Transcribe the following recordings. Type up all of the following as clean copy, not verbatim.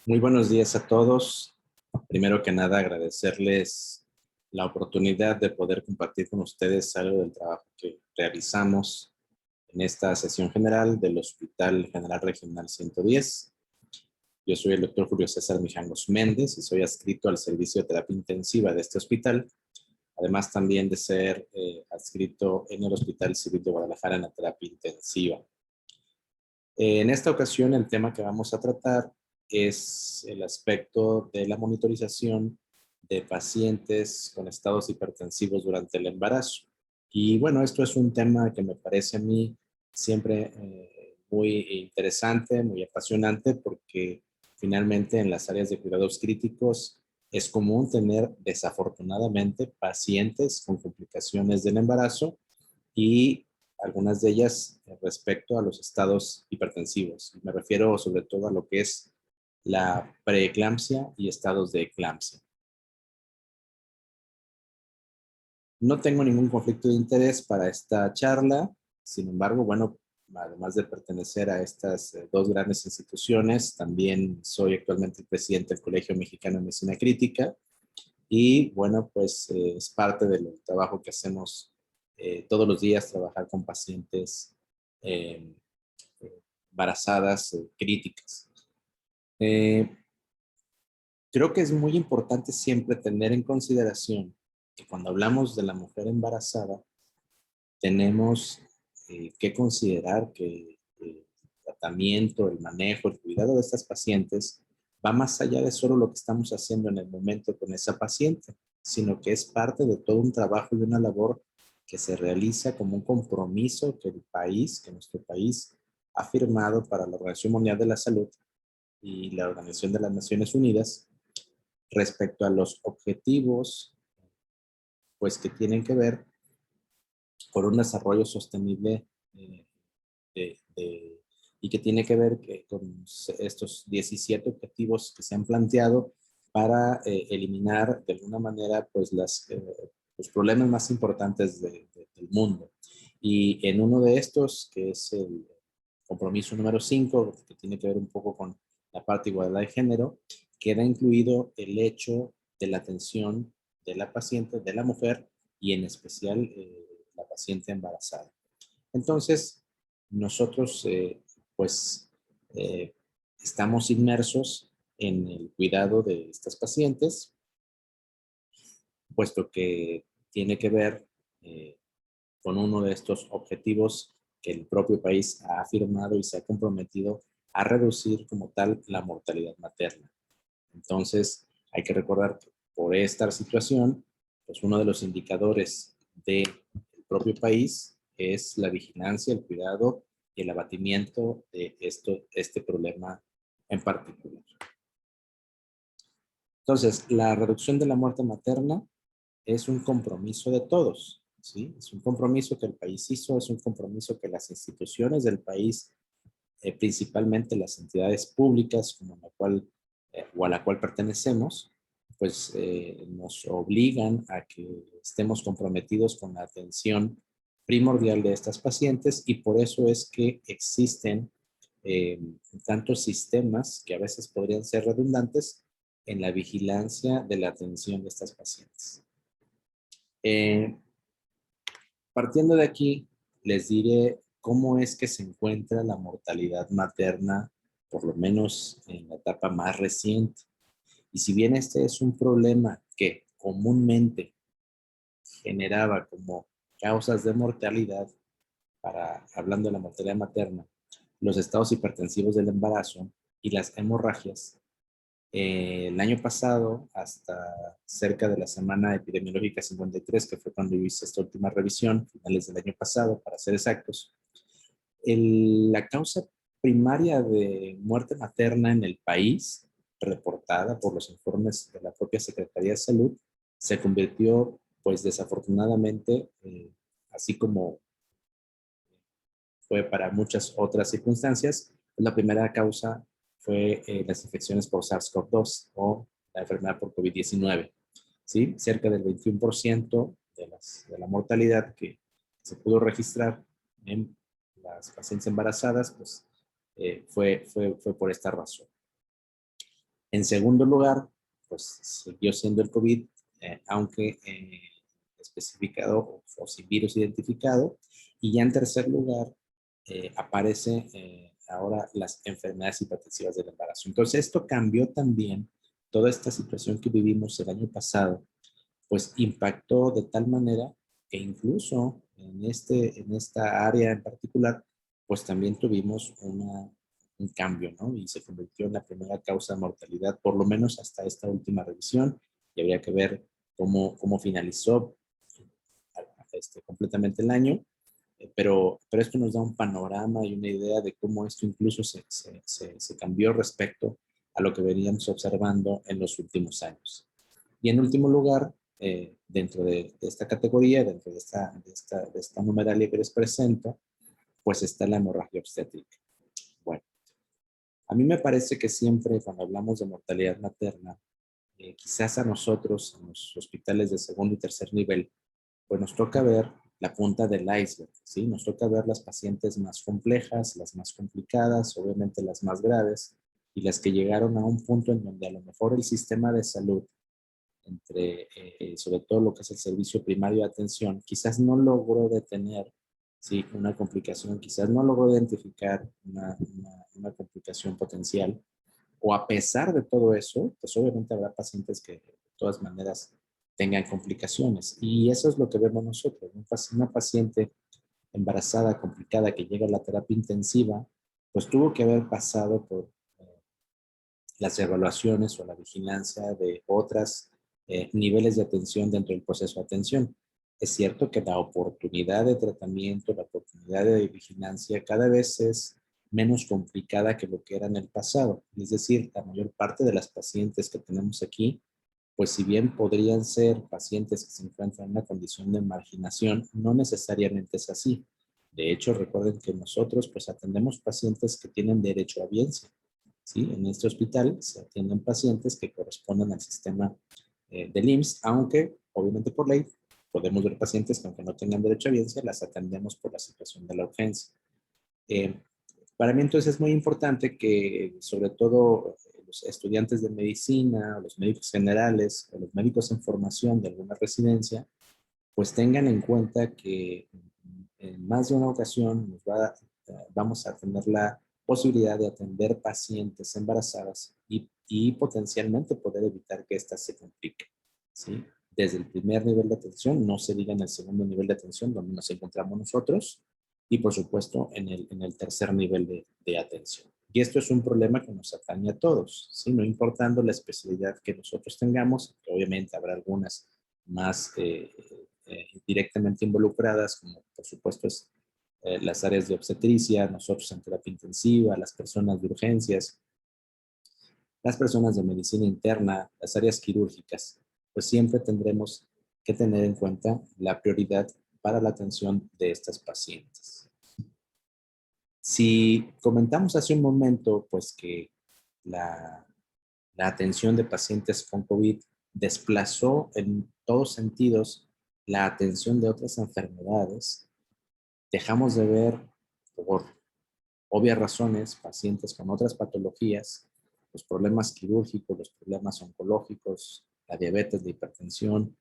Muy buenos días a todos. Primero que nada, agradecerles la oportunidad de poder compartir con ustedes algo del trabajo que realizamos en esta sesión general del Hospital General Regional 110. Yo soy el doctor Julio César Mijangos Méndez y soy adscrito al servicio de terapia intensiva de este hospital, además también de ser adscrito en el Hospital Civil de Guadalajara en la terapia intensiva. En esta ocasión, el tema que vamos a tratar es el aspecto de la monitorización de pacientes con estados hipertensivos durante el embarazo. Y bueno, esto es un tema que me parece a mí siempre muy interesante, muy apasionante, porque finalmente en las áreas de cuidados críticos es común tener desafortunadamente pacientes con complicaciones del embarazo y algunas de ellas respecto a los estados hipertensivos. Me refiero sobre todo a lo que es la preeclampsia y estados de eclampsia. No tengo ningún conflicto de interés para esta charla. Sin embargo, bueno, además de pertenecer a estas dos grandes instituciones, también soy actualmente el presidente del Colegio Mexicano de Medicina Crítica y bueno, pues es parte del trabajo que hacemos todos los días, trabajar con pacientes eh, embarazadas críticas. Eh, Creo que es muy importante siempre tener en consideración que cuando hablamos de la mujer embarazada, tenemos que considerar que el tratamiento, el manejo, el cuidado de estas pacientes va más allá de solo lo que estamos haciendo en el momento con esa paciente, sino que es parte de todo un trabajo y una labor que se realiza como un compromiso que el país, que nuestro país ha firmado para la Organización Mundial de la Salud y la Organización de las Naciones Unidas respecto a los objetivos pues que tienen que ver con un desarrollo sostenible y que tiene que ver con estos 17 objetivos que se han planteado para eliminar de alguna manera pues los problemas más importantes del mundo. Y en uno de estos, que es el compromiso número 5, que tiene que ver un poco con la parte de igualdad de género, queda incluido el hecho de la atención de la paciente, de la mujer, y en especial la paciente embarazada. Entonces, nosotros pues eh, estamos inmersos en el cuidado de estas pacientes, puesto que tiene que ver con uno de estos objetivos que el propio país ha afirmado y se ha comprometido a reducir como tal la mortalidad materna. Entonces, hay que recordar que por esta situación, pues uno de los indicadores del propio país es la vigilancia, el cuidado y el abatimiento de este problema en particular. Entonces, la reducción de la muerte materna es un compromiso de todos, ¿sí? Es un compromiso que el país hizo, es un compromiso que las instituciones del país, principalmente las entidades públicas como la cual, o a la cual pertenecemos, pues nos obligan a que estemos comprometidos con la atención primordial de estas pacientes y por eso es que existen eh, tantos sistemas que a veces podrían ser redundantes en la vigilancia de la atención de estas pacientes. Eh, Partiendo de aquí, les diré cómo es que se encuentra la mortalidad materna, por lo menos en la etapa más reciente. Y si bien este es un problema que comúnmente generaba como causas de mortalidad, hablando de la mortalidad materna, los estados hipertensivos del embarazo y las hemorragias, el año pasado, hasta cerca de la semana epidemiológica 53, que fue cuando yo hice esta última revisión, finales del año pasado, para ser exactos, la causa primaria de muerte materna en el país, reportada por los informes de la propia Secretaría de Salud, se convirtió, pues desafortunadamente, así como fue para muchas otras circunstancias, la primera causa fue las infecciones por SARS-CoV-2 o la enfermedad por COVID-19. ¿Sí? Cerca del 21% de la mortalidad que se pudo registrar en las pacientes embarazadas, pues fue por esta razón. En segundo lugar, pues siguió siendo el COVID, aunque especificado o sin virus identificado. Y ya en tercer lugar, aparece ahora las enfermedades hipertensivas del embarazo. Entonces, esto cambió también toda esta situación que vivimos el año pasado, pues impactó de tal manera que incluso en esta área en particular, pues también tuvimos un cambio, ¿no? Y se convirtió en la primera causa de mortalidad, por lo menos hasta esta última revisión, y habría que ver cómo finalizó completamente el año, pero esto nos da un panorama y una idea de cómo esto incluso se cambió respecto a lo que veníamos observando en los últimos años. Y en último lugar, dentro de esta categoría, dentro de esta numeralia que les presento, pues está la hemorragia obstétrica. Bueno, a mí me parece que siempre cuando hablamos de mortalidad materna, quizás a nosotros en los hospitales de segundo y tercer nivel, pues nos toca ver la punta del iceberg, ¿sí? Nos toca ver las pacientes más complejas, las más complicadas, obviamente las más graves, y las que llegaron a un punto en donde a lo mejor el sistema de salud, sobre todo lo que es el servicio primario de atención, quizás no logró detener, ¿sí?, una complicación, quizás no logró identificar una complicación potencial, o a pesar de todo eso, pues obviamente habrá pacientes que de todas maneras tengan complicaciones. Y eso es lo que vemos nosotros. Una paciente embarazada, complicada, que llega a la terapia intensiva, pues tuvo que haber pasado por las evaluaciones o la vigilancia de otros niveles de atención dentro del proceso de atención. Es cierto que la oportunidad de tratamiento, la oportunidad de vigilancia cada vez es menos complicada que lo que era en el pasado. Es decir, la mayor parte de las pacientes que tenemos aquí, pues si bien podrían ser pacientes que se encuentran en una condición de marginación, no necesariamente es así. De hecho, recuerden que nosotros pues atendemos pacientes que tienen derecho a bienestar. ¿Sí? En este hospital se atienden pacientes que corresponden al sistema del IMSS, aunque obviamente por ley podemos ver pacientes que aunque no tengan derecho a bienestar, las atendemos por la situación de la urgencia. Eh, para mí entonces es muy importante que sobre todo los estudiantes de medicina, o los médicos generales, o los médicos en formación de alguna residencia, pues tengan en cuenta que en más de una ocasión vamos a tener la posibilidad de atender pacientes embarazadas y potencialmente poder evitar que éstas se compliquen, ¿sí? Desde el primer nivel de atención, no se diga en el segundo nivel de atención donde nos encontramos nosotros, y por supuesto en el tercer nivel de atención. Y esto es un problema que nos atañe a todos, ¿sí? No importando la especialidad que nosotros tengamos, que obviamente habrá algunas más directamente involucradas, como por supuesto es las áreas de obstetricia, nosotros en terapia intensiva, las personas de urgencias, las personas de medicina interna, las áreas quirúrgicas, pues siempre tendremos que tener en cuenta la prioridad para la atención de estas pacientes. Si comentamos hace un momento, pues que la atención de pacientes con COVID desplazó en todos sentidos la atención de otras enfermedades, dejamos de ver, por obvias razones, pacientes con otras patologías, los problemas quirúrgicos, los problemas oncológicos, la diabetes, la hipertensión,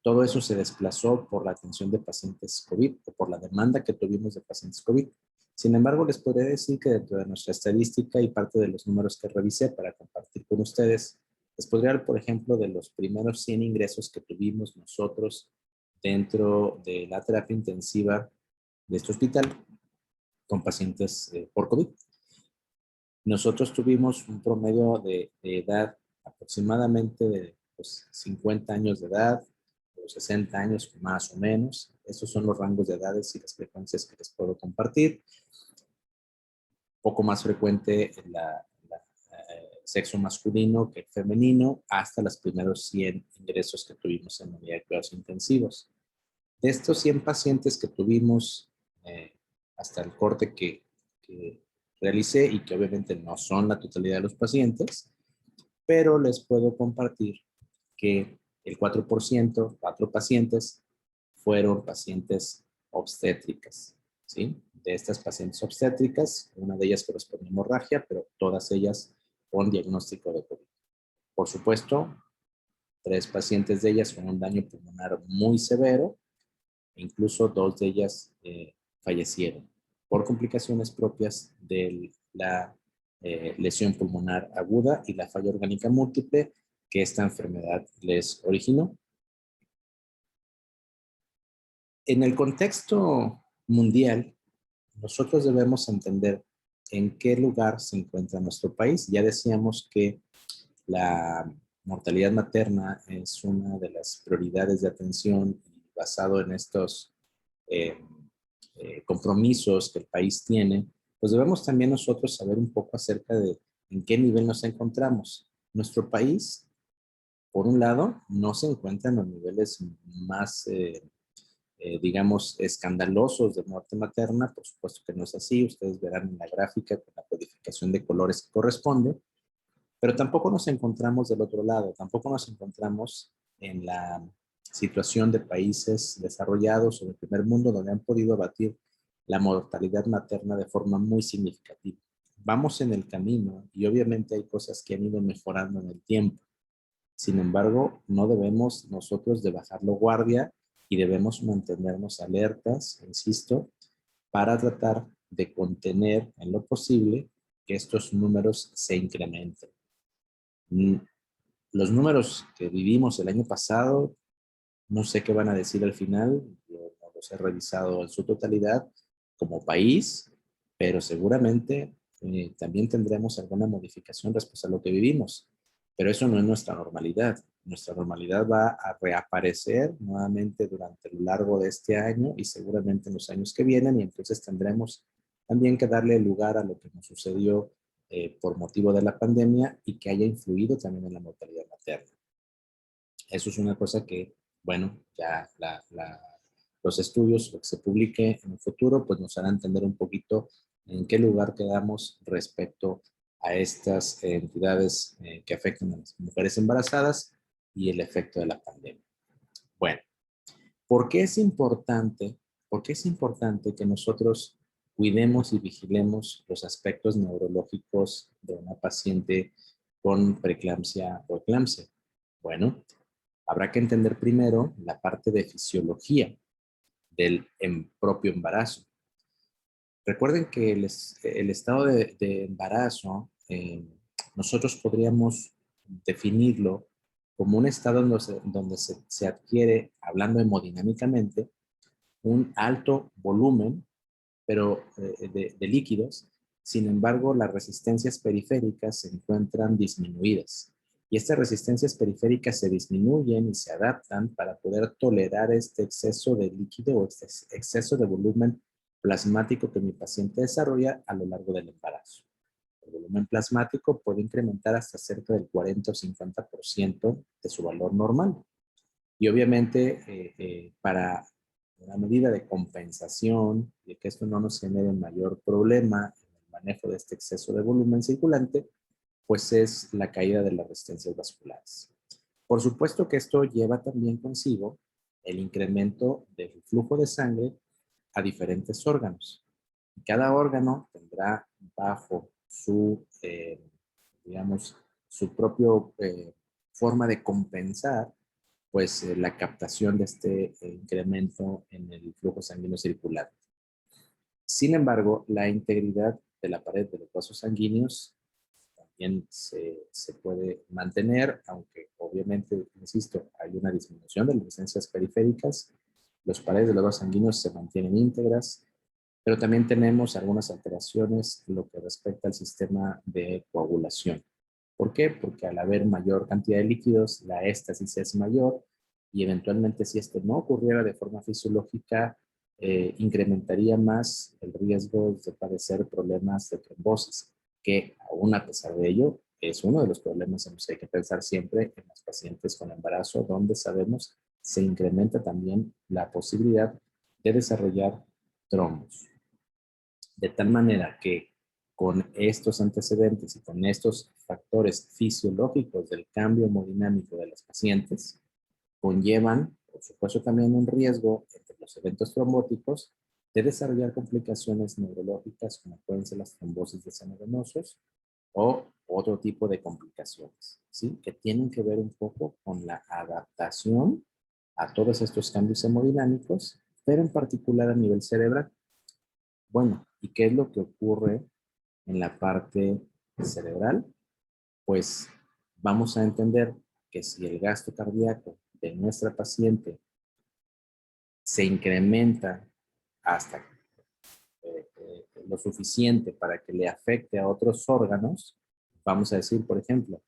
todo eso se desplazó por la atención de pacientes COVID o por la demanda que tuvimos de pacientes COVID. Sin embargo, les podría decir que dentro de nuestra estadística y parte de los números que revisé para compartir con ustedes, les podría dar, por ejemplo, de los primeros 100 ingresos que tuvimos nosotros dentro de la terapia intensiva de este hospital con pacientes por COVID. Nosotros tuvimos un promedio de edad aproximadamente de 50 años de edad, o 60 años más o menos. Estos son los rangos de edades y las frecuencias que les puedo compartir. Poco más frecuente el sexo masculino que femenino, hasta los primeros 100 ingresos que tuvimos en unidad de cuidados intensivos. De estos 100 pacientes que tuvimos hasta el corte que realicé, y que obviamente no son la totalidad de los pacientes, pero les puedo compartir que el 4%, 4 pacientes, fueron pacientes obstétricas, ¿sí? De estas pacientes obstétricas, una de ellas corresponde a hemorragia, pero todas ellas con diagnóstico de COVID. Por supuesto, 3 pacientes de ellas con un daño pulmonar muy severo, e incluso 2 de ellas fallecieron por complicaciones propias de la lesión pulmonar aguda y la falla orgánica múltiple que esta enfermedad les originó. En el contexto mundial, nosotros debemos entender en qué lugar se encuentra nuestro país. Ya decíamos que la mortalidad materna es una de las prioridades de atención y basado en estos eh, compromisos que el país tiene, pues debemos también nosotros saber un poco acerca de en qué nivel nos encontramos. Nuestro país, por un lado, no se encuentra en los niveles más digamos, escandalosos de muerte materna. Por supuesto que no es así. Ustedes verán en la gráfica con la codificación de colores que corresponde. Pero tampoco nos encontramos del otro lado. Tampoco nos encontramos en la situación de países desarrollados o del primer mundo donde han podido abatir la mortalidad materna de forma muy significativa. Vamos en el camino y obviamente hay cosas que han ido mejorando en el tiempo. Sin embargo, no debemos nosotros de bajarlo guardia y debemos mantenernos alertas, insisto, para tratar de contener en lo posible que estos números se incrementen. Los números que vivimos el año pasado, no sé qué van a decir al final, yo no los he revisado en su totalidad como país, pero seguramente también tendremos alguna modificación respecto a lo que vivimos. Pero eso no es nuestra normalidad. Nuestra normalidad va a reaparecer nuevamente durante lo largo de este año y seguramente en los años que vienen, y entonces tendremos también que darle lugar a lo que nos sucedió por motivo de la pandemia y que haya influido también en la mortalidad materna. Eso es una cosa que, bueno, ya los estudios, lo que se publique en el futuro, pues nos hará entender un poquito en qué lugar quedamos respecto a estas entidades que afectan a las mujeres embarazadas y el efecto de la pandemia. Bueno, ¿por qué es importante? ¿Por qué es importante que nosotros cuidemos y vigilemos los aspectos neurológicos de una paciente con preeclampsia o eclampsia? Bueno, habrá que entender primero la parte de fisiología del propio embarazo. Recuerden que el estado de embarazo, nosotros podríamos definirlo como un estado donde se adquiere, hablando hemodinámicamente, un alto volumen, pero de líquidos. Sin embargo, las resistencias periféricas se encuentran disminuidas. Y estas resistencias periféricas se disminuyen y se adaptan para poder tolerar este exceso de líquido o este exceso de volumen plasmático que mi paciente desarrolla a lo largo del embarazo. El volumen plasmático puede incrementar hasta cerca del 40 o 50% de su valor normal. Y obviamente, para una medida de compensación y que esto no nos genere mayor problema en el manejo de este exceso de volumen circulante, pues es la caída de las resistencias vasculares. Por supuesto que esto lleva también consigo el incremento del flujo de sangre a diferentes órganos. Cada órgano tendrá bajo su, digamos, su propio forma de compensar pues la captación de este incremento en el flujo sanguíneo circulante. Sin embargo, la integridad de la pared de los vasos sanguíneos también se puede mantener, aunque obviamente, insisto, hay una disminución de las resistencias periféricas, las paredes de los vasos sanguíneos se mantienen íntegras, pero también tenemos algunas alteraciones en lo que respecta al sistema de coagulación. ¿Por qué? Porque al haber mayor cantidad de líquidos, la éstasis es mayor y eventualmente si esto no ocurriera de forma fisiológica, incrementaría más el riesgo de padecer problemas de trombosis, que aún a pesar de ello, es uno de los problemas en los que hay que pensar siempre en los pacientes con embarazo, donde sabemos se incrementa también la posibilidad de desarrollar trombos. De tal manera que con estos antecedentes y con estos factores fisiológicos del cambio hemodinámico de las pacientes, conllevan, por supuesto, también un riesgo entre los eventos trombóticos de desarrollar complicaciones neurológicas como pueden ser las trombosis de seno venosos o otro tipo de complicaciones, ¿sí? Que tienen que ver un poco con la adaptación a todos estos cambios hemodinámicos, pero en particular a nivel cerebral. Bueno, ¿y qué es lo que ocurre en la parte cerebral? Pues vamos a entender que si el gasto cardíaco de nuestra paciente se incrementa hasta lo suficiente para que le afecte a otros órganos, vamos a decir, por ejemplo,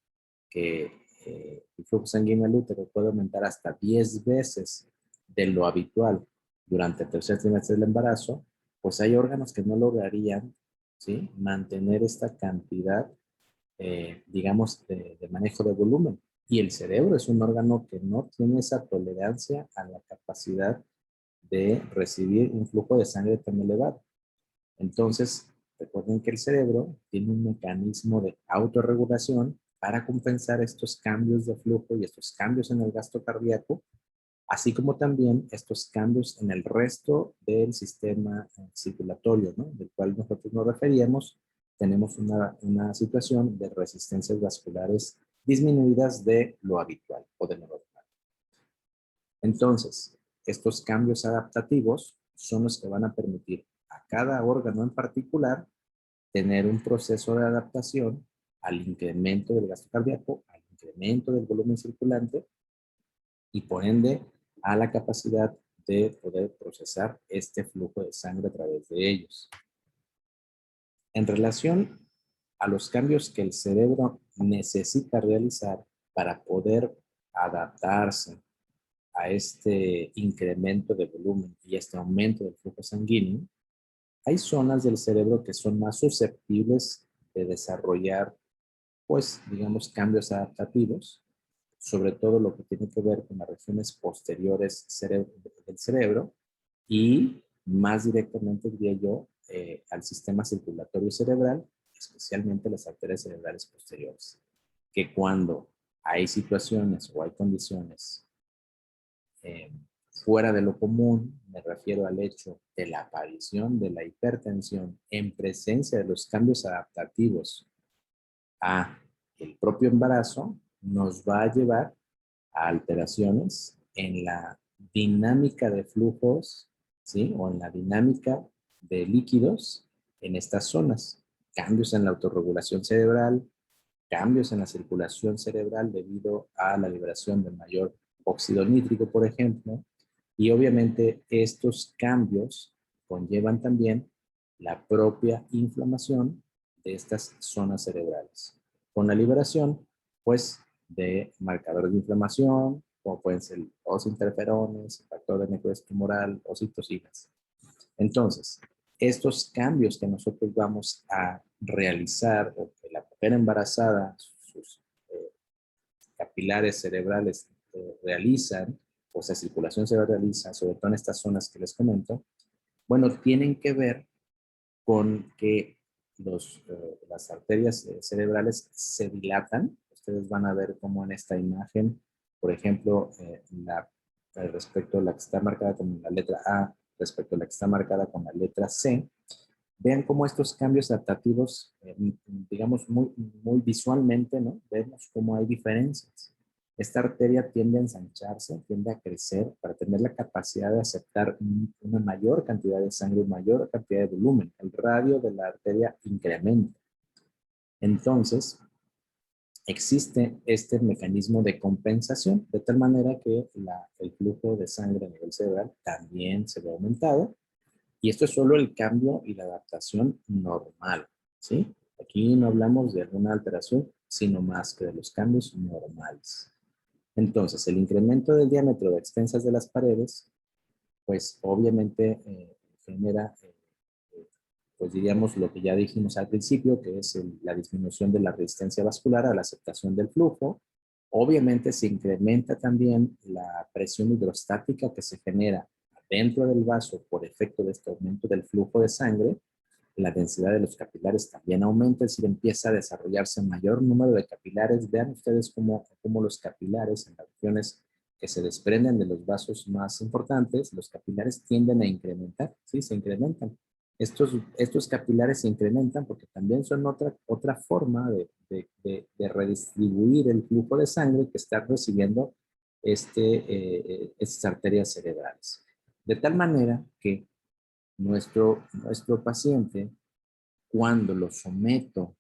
que el flujo sanguíneo al útero puede aumentar hasta 10 veces de lo habitual durante el tercer trimestre del embarazo, pues hay órganos que no lograrían, ¿sí?, mantener esta cantidad, digamos, de manejo de volumen. Y el cerebro es un órgano que no tiene esa tolerancia a la capacidad de recibir un flujo de sangre tan elevado. Entonces, recuerden que el cerebro tiene un mecanismo de autorregulación para compensar estos cambios de flujo y estos cambios en el gasto cardíaco, así como también estos cambios en el resto del sistema circulatorio, ¿no?, del cual nosotros nos referíamos. Tenemos una situación de resistencias vasculares disminuidas de lo habitual o de lo normal. Entonces, estos cambios adaptativos son los que van a permitir a cada órgano en particular tener un proceso de adaptación al incremento del gasto cardíaco, al incremento del volumen circulante y por ende a la capacidad de poder procesar este flujo de sangre a través de ellos. En relación a los cambios que el cerebro necesita realizar para poder adaptarse a este incremento de volumen y este aumento del flujo sanguíneo, hay zonas del cerebro que son más susceptibles de desarrollar, pues, digamos, cambios adaptativos, sobre todo lo que tiene que ver con las regiones posteriores del cerebro y más directamente, diría yo, al sistema circulatorio cerebral, especialmente las arterias cerebrales posteriores, que cuando hay situaciones o hay condiciones eh, fuera de lo común, me refiero al hecho de la aparición de la hipertensión en presencia de los cambios adaptativos a el propio embarazo, nos va a llevar a alteraciones en la dinámica de flujos, ¿sí?, o en la dinámica de líquidos en estas zonas. Cambios en la autorregulación cerebral, cambios en la circulación cerebral debido a la liberación de mayor óxido nítrico, por ejemplo, y obviamente estos cambios conllevan también la propia inflamación de estas zonas cerebrales, con la liberación, pues, de marcadores de inflamación, como pueden ser los interferones, factor de necrosis tumoral o citocinas. Entonces, estos cambios que nosotros vamos a realizar o que la mujer embarazada, sus capilares cerebrales realizan, o sea, circulación cerebral realiza, sobre todo en estas zonas que les comento, bueno, tienen que ver con que las arterias cerebrales se dilatan. Ustedes van a ver cómo en esta imagen, por ejemplo, respecto a la que está marcada con la letra A, respecto a la que está marcada con la letra C, vean cómo estos cambios adaptativos, digamos, muy visualmente, ¿no?, vemos cómo hay diferencias. Esta arteria tiende a ensancharse, tiende a crecer para tener la capacidad de aceptar una mayor cantidad de sangre, mayor cantidad de volumen. El radio de la arteria incrementa. Entonces, existe este mecanismo de compensación, de tal manera que el flujo de sangre a nivel cerebral también se ve aumentado. Y esto es solo el cambio y la adaptación normal, ¿sí? Aquí no hablamos de alguna alteración, sino más que de los cambios normales. Entonces, el incremento del diámetro de extensas de las paredes, pues obviamente genera, pues diríamos lo que ya dijimos al principio, que es la disminución de la resistencia vascular a la aceptación del flujo. Obviamente se incrementa también la presión hidrostática que se genera dentro del vaso por efecto de este aumento del flujo de sangre. La densidad de los capilares también aumenta, es decir, empieza a desarrollarse mayor número de capilares. Vean ustedes cómo los capilares en las regiones que se desprenden de los vasos más importantes, los capilares tienden a incrementar, ¿sí? Se incrementan. estos capilares se incrementan porque también son otra forma de redistribuir el flujo de sangre que está recibiendo estas arterias cerebrales. De tal manera que nuestro paciente, cuando lo someto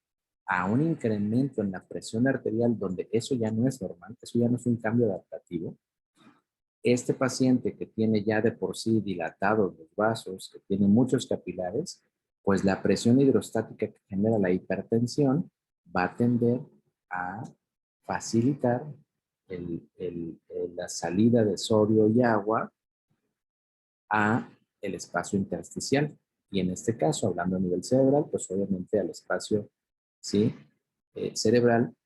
a un incremento en la presión arterial, donde eso ya no es normal, eso ya no es un cambio adaptativo, este paciente que tiene ya de por sí dilatados los vasos, que tiene muchos capilares, pues la presión hidrostática que genera la hipertensión va a tender a facilitar la salida de sodio y agua a el espacio intersticial. Y en este caso, hablando a nivel cerebral, pues obviamente al espacio, ¿sí? Cerebral,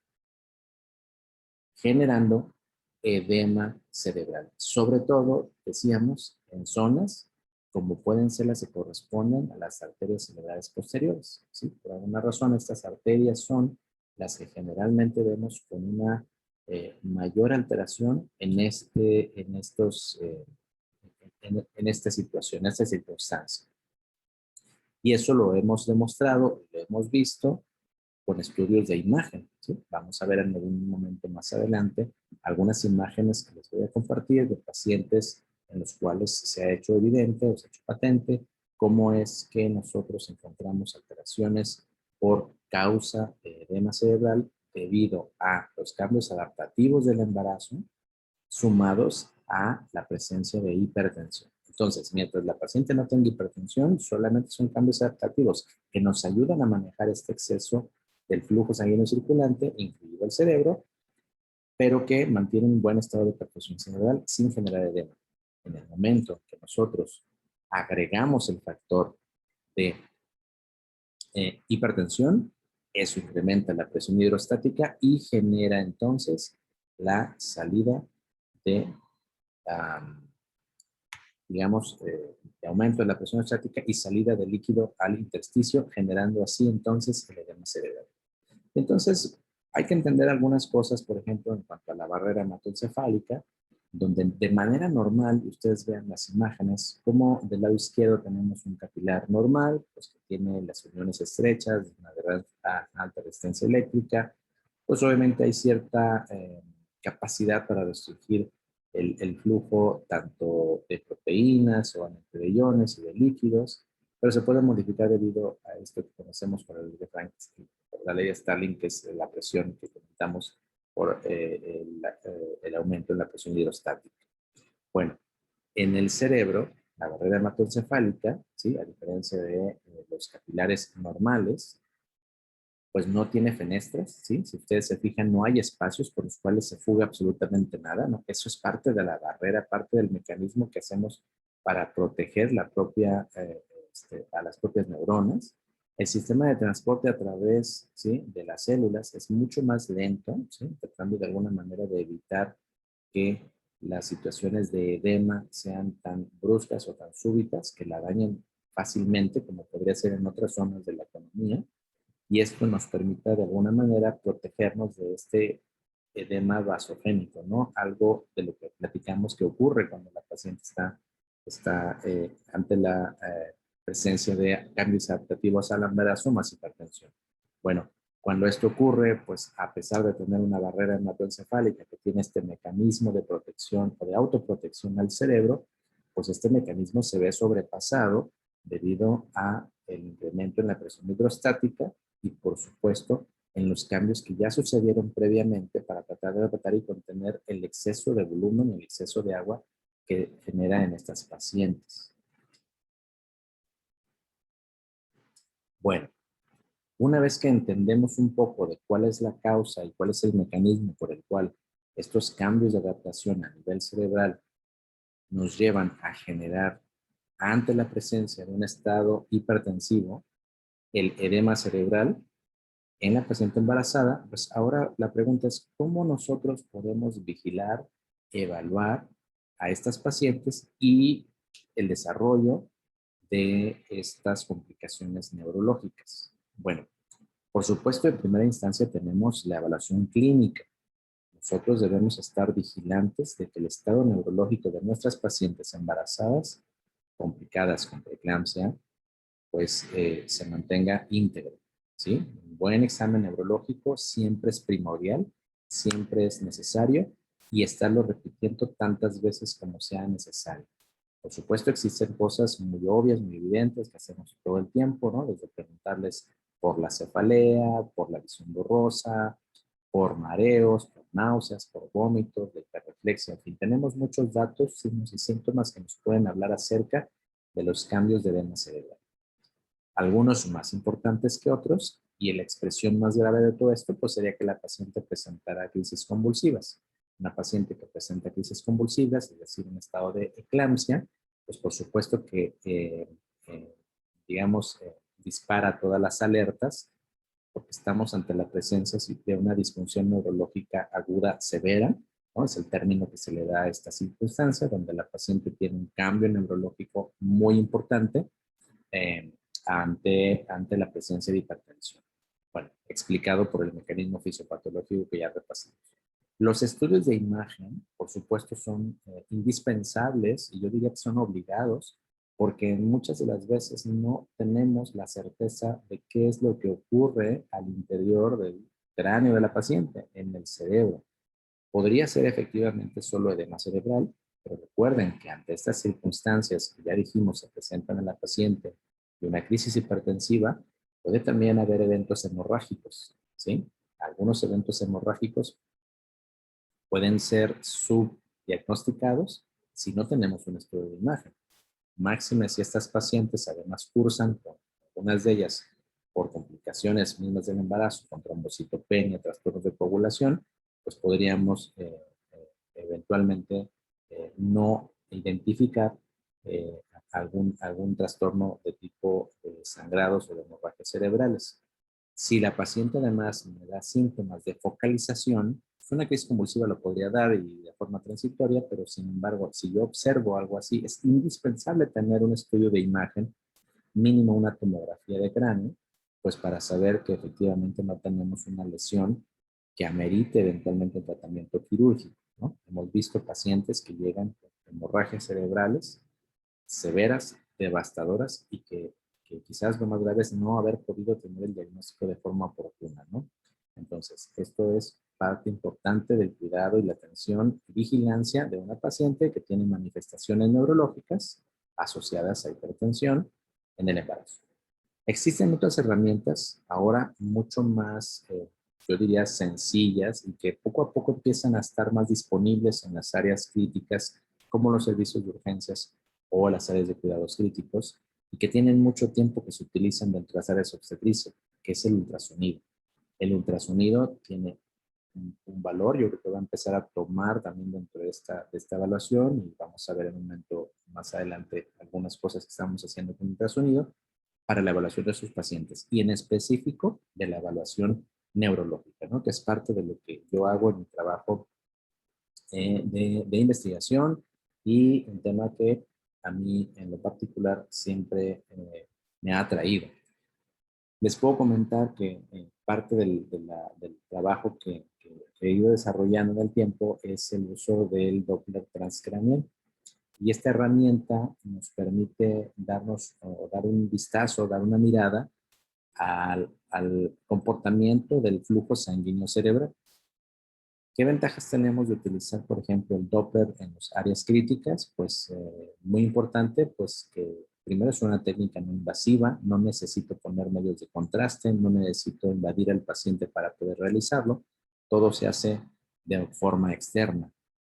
generando edema cerebral. Sobre todo, decíamos, en zonas como pueden ser las que corresponden a las arterias cerebrales posteriores, ¿sí? Por alguna razón, estas arterias son las que generalmente vemos con una mayor alteración en esta situación, en esta circunstancia. Y eso lo hemos demostrado, lo hemos visto con estudios de imagen, ¿sí? Vamos a ver en algún momento más adelante algunas imágenes que les voy a compartir de pacientes en los cuales se ha hecho evidente o se ha hecho patente cómo es que nosotros encontramos alteraciones por causa de edema cerebral debido a los cambios adaptativos del embarazo sumados a la presencia de hipertensión. Entonces, mientras la paciente no tenga hipertensión, solamente son cambios adaptativos que nos ayudan a manejar este exceso del flujo sanguíneo circulante, incluido el cerebro, pero que mantienen un buen estado de perfusión cerebral sin generar edema. En el momento que nosotros agregamos el factor de hipertensión, eso incrementa la presión hidrostática y genera entonces la salida de digamos, de aumento de la presión estática y salida de líquido al intersticio, generando así entonces el edema cerebral. Entonces, hay que entender algunas cosas, por ejemplo, en cuanto a la barrera hematoencefálica, donde de manera normal, ustedes vean las imágenes, como del lado izquierdo tenemos un capilar normal, pues que tiene las uniones estrechas, una gran alta resistencia eléctrica, pues obviamente hay cierta capacidad para restringir el flujo tanto de proteínas o de iones y de líquidos, pero se puede modificar debido a esto que conocemos por el de Frank, por la ley de Starling, que es la presión que comentamos por el aumento en la presión hidrostática. Bueno, en el cerebro, la barrera hematoencefálica, ¿sí? A diferencia de los capilares normales, pues no tiene fenestras, ¿sí? Si ustedes se fijan, no hay espacios por los cuales se fuga absolutamente nada, ¿no? Eso es parte de la barrera, parte del mecanismo que hacemos para proteger a las propias neuronas. El sistema de transporte a través, ¿sí? De las células es mucho más lento, ¿sí? Tratando de alguna manera de evitar que las situaciones de edema sean tan bruscas o tan súbitas que la dañen fácilmente, como podría ser en otras zonas de la economía. Y esto nos permite de alguna manera protegernos de este edema vasogénico, ¿no? Algo de lo que platicamos que ocurre cuando la paciente está ante la presencia de cambios adaptativos al embarazo más hipertensión. Bueno, cuando esto ocurre, pues a pesar de tener una barrera hematoencefálica que tiene este mecanismo de protección o de autoprotección al cerebro, pues este mecanismo se ve sobrepasado debido a el incremento en la presión hidrostática y, por supuesto, en los cambios que ya sucedieron previamente para tratar de tratar y contener el exceso de volumen y el exceso de agua que genera en estas pacientes. Bueno, una vez que entendemos un poco de cuál es la causa y cuál es el mecanismo por el cual estos cambios de adaptación a nivel cerebral nos llevan a generar, ante la presencia de un estado hipertensivo, el edema cerebral en la paciente embarazada, pues ahora la pregunta es cómo nosotros podemos vigilar, evaluar a estas pacientes y el desarrollo de estas complicaciones neurológicas. Bueno, por supuesto, en primera instancia tenemos la evaluación clínica. Nosotros debemos estar vigilantes de que el estado neurológico de nuestras pacientes embarazadas, complicadas con preeclampsia, pues se mantenga íntegro, ¿sí? Un buen examen neurológico siempre es primordial, siempre es necesario y estarlo repitiendo tantas veces como sea necesario. Por supuesto, existen cosas muy obvias, muy evidentes que hacemos todo el tiempo, ¿no? Desde preguntarles por la cefalea, por la visión borrosa, por mareos, por náuseas, por vómitos, de hiperreflexia. En fin, tenemos muchos datos, signos y síntomas que nos pueden hablar acerca de los cambios de edema cerebral. Algunos más importantes que otros, y la expresión más grave de todo esto, pues sería que la paciente presentara crisis convulsivas. Una paciente que presenta crisis convulsivas, es decir, un estado de eclampsia, pues por supuesto que, digamos, dispara todas las alertas, porque estamos ante la presencia de una disfunción neurológica aguda severa, ¿no? Es el término que se le da a esta circunstancia, donde la paciente tiene un cambio neurológico muy importante, eh, ante la presencia de hipertensión. Bueno, explicado por el mecanismo fisiopatológico que ya repasamos. Los estudios de imagen, por supuesto, son indispensables y yo diría que son obligados porque muchas de las veces no tenemos la certeza de qué es lo que ocurre al interior del cráneo de la paciente, en el cerebro. Podría ser efectivamente solo edema cerebral, pero recuerden que ante estas circunstancias que ya dijimos se presentan en la paciente de una crisis hipertensiva, puede también haber eventos hemorrágicos, ¿sí? Algunos eventos hemorrágicos pueden ser subdiagnosticados si no tenemos un estudio de imagen. Máxime si estas pacientes además cursan con algunas de ellas por complicaciones mismas del embarazo, con trombocitopenia, trastornos de coagulación, pues podríamos eventualmente no identificar algún trastorno de tipo sangrados o de hemorragias cerebrales. Si la paciente además me da síntomas de focalización, una crisis convulsiva lo podría dar y de forma transitoria, pero sin embargo, si yo observo algo así, es indispensable tener un estudio de imagen, mínimo una tomografía de cráneo, pues para saber que efectivamente no tenemos una lesión que amerite eventualmente un tratamiento quirúrgico, ¿no? Hemos visto pacientes que llegan con hemorragias cerebrales severas, devastadoras y que quizás lo más grave es no haber podido tener el diagnóstico de forma oportuna, ¿no? Entonces, esto es parte importante del cuidado y la atención y vigilancia de una paciente que tiene manifestaciones neurológicas asociadas a hipertensión en el embarazo. Existen otras herramientas ahora mucho más, yo diría, sencillas y que poco a poco empiezan a estar más disponibles en las áreas críticas, como los servicios de urgencias o las áreas de cuidados críticos, y que tienen mucho tiempo que se utilizan dentro de las áreas obstetricia, que es el ultrasonido. El ultrasonido tiene un valor, yo creo que va a empezar a tomar también dentro de esta evaluación y vamos a ver en un momento más adelante algunas cosas que estamos haciendo con ultrasonido para la evaluación de sus pacientes y en específico de la evaluación neurológica, ¿no? Que es parte de lo que yo hago en mi trabajo de investigación y un tema que a mí en lo particular siempre me ha atraído. Les puedo comentar que parte del trabajo que he ido desarrollando en el tiempo es el uso del Doppler transcranial. Y esta herramienta nos permite darnos o dar un vistazo, dar una mirada al comportamiento del flujo sanguíneo cerebral. ¿Qué ventajas tenemos de utilizar, por ejemplo, el Doppler en las áreas críticas? Pues muy importante, pues que primero es una técnica no invasiva, no necesito poner medios de contraste, no necesito invadir al paciente para poder realizarlo, todo se hace de forma externa.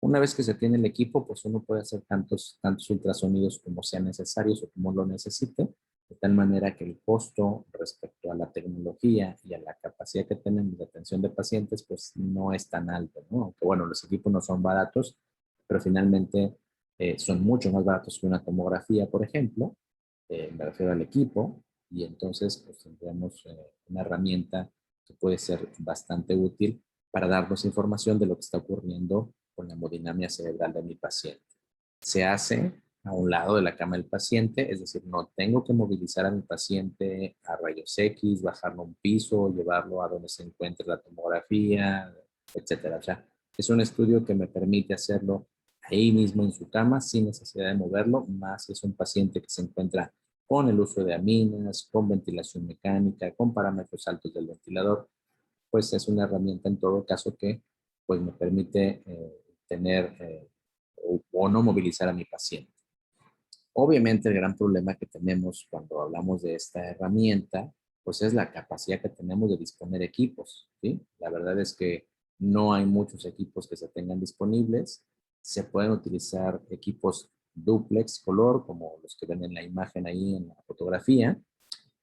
Una vez que se tiene el equipo, pues uno puede hacer tantos ultrasonidos como sean necesarios o como lo necesite, de tal manera que el costo respecto a la tecnología y a la capacidad que tenemos de atención de pacientes, pues no es tan alto, ¿no? Aunque bueno, los equipos no son baratos, pero finalmente son mucho más baratos que una tomografía, por ejemplo, me refiero al equipo, y entonces pues tendremos una herramienta que puede ser bastante útil para darnos información de lo que está ocurriendo con la hemodinamia cerebral de mi paciente. Se hace a un lado de la cama del paciente, es decir, no tengo que movilizar a mi paciente a rayos X, bajarlo a un piso, llevarlo a donde se encuentre la tomografía, etcétera. O sea, es un estudio que me permite hacerlo ahí mismo en su cama sin necesidad de moverlo, más si es un paciente que se encuentra con el uso de aminas, con ventilación mecánica, con parámetros altos del ventilador, pues es una herramienta en todo caso que pues me permite tener o no movilizar a mi paciente. Obviamente el gran problema que tenemos cuando hablamos de esta herramienta, pues es la capacidad que tenemos de disponer equipos, ¿sí? La verdad es que no hay muchos equipos que se tengan disponibles. Se pueden utilizar equipos duplex color, como los que ven en la imagen ahí en la fotografía,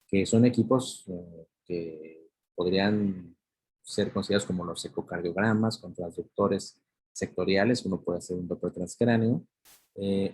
que son equipos que podrían ser considerados como los ecocardiogramas con transductores sectoriales. Uno puede hacer un Doppler transcráneo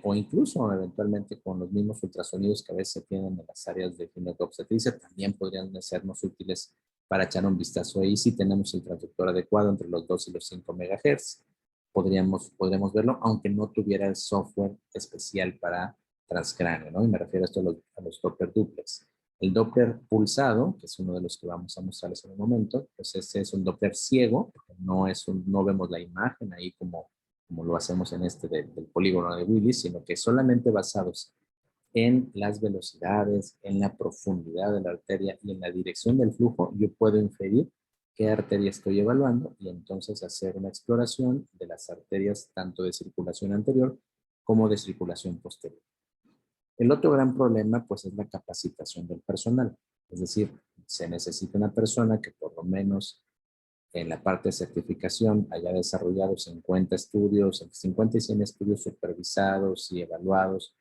o incluso eventualmente con los mismos ultrasonidos que a veces se tienen en las áreas de ginecobstetricia también podrían sernos útiles para echar un vistazo ahí si tenemos el transductor adecuado entre los 2 y los 5 MHz. Podríamos verlo, aunque no tuviera el software especial para transcráneo, ¿no? Y me refiero a esto a los Doppler duplex. El Doppler pulsado, que es uno de los que vamos a mostrarles en un momento, pues este es un Doppler ciego, porque no vemos la imagen ahí como lo hacemos en este del polígono de Willis, sino que solamente basados en las velocidades, en la profundidad de la arteria y en la dirección del flujo, yo puedo inferir qué arteria estoy evaluando y entonces hacer una exploración de las arterias tanto de circulación anterior como de circulación posterior. El otro gran problema, pues, es la capacitación del personal. Es decir, se necesita una persona que por lo menos en la parte de certificación haya desarrollado 50 estudios, entre 50 y 100 estudios supervisados y evaluados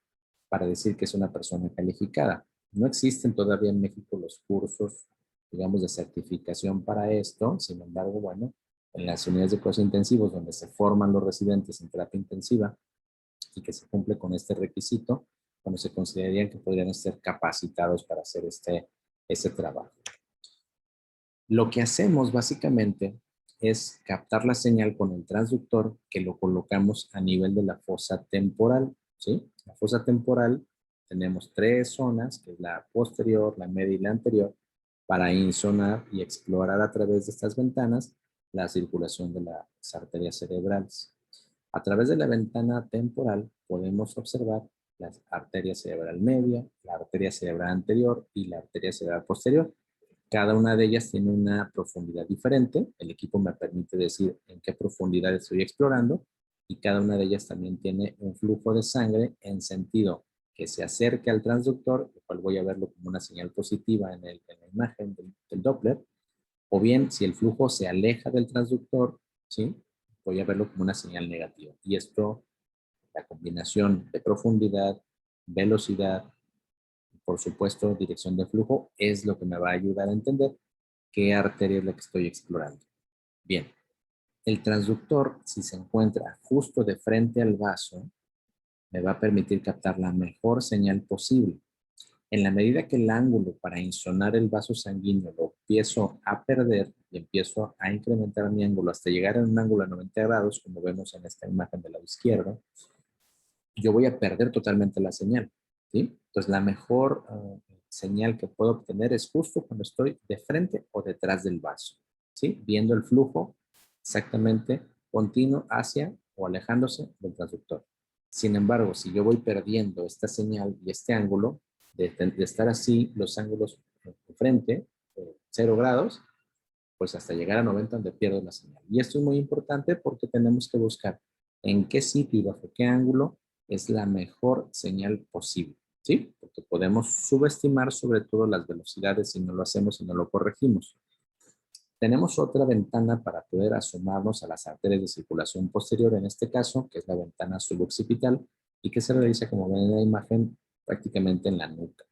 para decir que es una persona calificada. No existen todavía en México los cursos, digamos, de certificación para esto. Sin embargo, bueno, en las unidades de cuidados intensivos donde se forman los residentes en terapia intensiva y que se cumple con este requisito, cuando se considerarían que podrían ser capacitados para hacer este trabajo. Lo que hacemos básicamente es captar la señal con el transductor que lo colocamos a nivel de la fosa temporal, ¿sí? La fosa temporal tenemos 3 zonas, que es la posterior, la media y la anterior, para insonar y explorar a través de estas ventanas la circulación de las arterias cerebrales. A través de la ventana temporal podemos observar la arteria cerebral media, la arteria cerebral anterior y la arteria cerebral posterior. Cada una de ellas tiene una profundidad diferente. El equipo me permite decir en qué profundidad estoy explorando y cada una de ellas también tiene un flujo de sangre en sentido que se acerque al transductor, lo cual voy a verlo como una señal positiva en la imagen del Doppler, o bien si el flujo se aleja del transductor, ¿sí? Voy a verlo como una señal negativa. Y esto, la combinación de profundidad, velocidad, por supuesto, dirección de flujo, es lo que me va a ayudar a entender qué arteria es la que estoy explorando. Bien, el transductor, si se encuentra justo de frente al vaso, me va a permitir captar la mejor señal posible. En la medida que el ángulo para insonar el vaso sanguíneo lo empiezo a perder y empiezo a incrementar mi ángulo hasta llegar a un ángulo de 90 grados, como vemos en esta imagen del lado izquierdo, yo voy a perder totalmente la señal, ¿sí? Entonces, la mejor señal que puedo obtener es justo cuando estoy de frente o detrás del vaso, ¿sí? Viendo el flujo exactamente continuo hacia o alejándose del transductor. Sin embargo, si yo voy perdiendo esta señal y este ángulo, de estar así, los ángulos de frente, 0 grados, pues hasta llegar a 90 donde pierdo la señal. Y esto es muy importante porque tenemos que buscar en qué sitio y bajo qué ángulo es la mejor señal posible, ¿sí? Porque podemos subestimar sobre todo las velocidades si no lo hacemos y no lo corregimos. Tenemos otra ventana para poder asomarnos a las arterias de circulación posterior, en este caso, que es la ventana suboccipital y que se realiza, como ven en la imagen, prácticamente en la nuca.